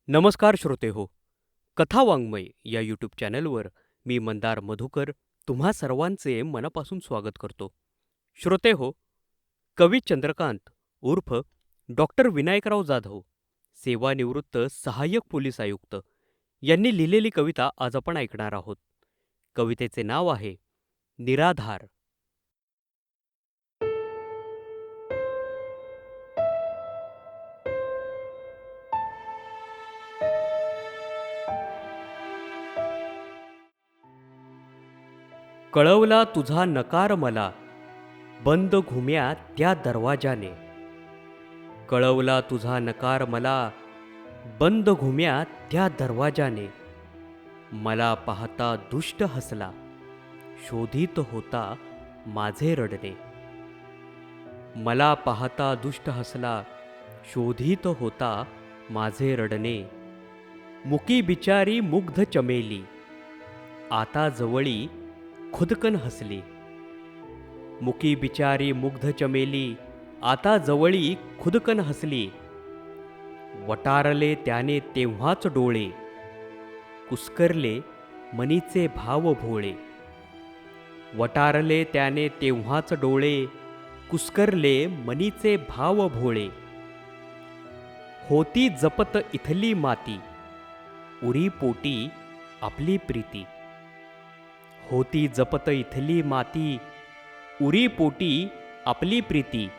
नमस्कार श्रोते हो. कथा वाङ्मय या यूट्यूब चॅनलवर मी मंदार मधुकर तुम्हा सर्वांचे मनापासून स्वागत करतो. श्रोते हो, कवी चंद्रकांत उर्फ डॉक्टर विनायकराव जाधव, सेवानिवृत्त सहाय्यक पोलीस आयुक्त यांनी लिहिलेली कविता आज आपण ऐकणार आहोत. कवितेचे नाव आहे निराधार. कळवला तुझा नकार मला, बंद घुम्या त्या दरवाजाने. कळवला तुझा नकार मला, बंद घुम्या त्या दरवाजाने. मला पाहता दुष्ट हसला, शोधित होता माझे रडणे. मला पाहता दुष्ट हसला, शोधित होता माझे रडणे. मुकी बिचारी मुग्ध चमेली, आता जवळी खुदकन हसली. मुकी बिचारी मुग्ध चमेली, आता जवळी खुदकन हसली. वटारले त्याने तेव्हाच डोळे, कुस्करले मनीचे भाव भोळे. वटारले त्याने तेव्हाच डोळे, कुस्करले मनीचे भाव भोळे. होती जपत इथली माती, उरी पोटी आपली प्रीती. होती जपत इथली माती, उरी पोटी आपली प्रीती.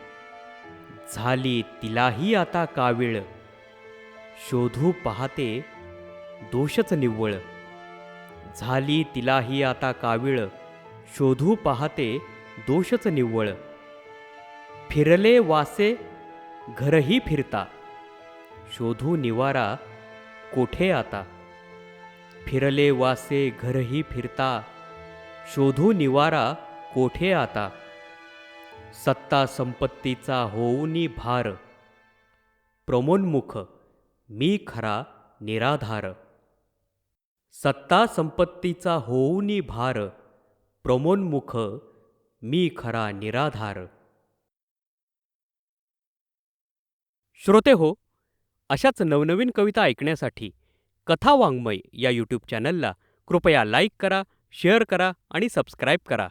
झाली तिलाही आता कावीळ, शोधू पाहते दोषच निव्वळ. झाली तिलाही आता कावीळ, शोधू पाहते दोषच निव्वळ. फिरले वासे घरही फिरता, शोधू निवारा कोठे आता. फिरले वासे घरही फिरता, शोधू निवारा कोठे आता. सत्ता संपत्तीचा होऊनी भार, प्रमोन्मुख मी खरा निराधार. सत्ता संपत्तीचा होऊनी भार, प्रमोन्मुख मी खरा निराधार. श्रोते हो, अशाच नवनवीन कविता ऐकण्यासाठी कथा वाङ्मय या यूट्यूब चॅनलला कृपया लाईक करा, शेअर करा आणि सबस्क्राईब करा.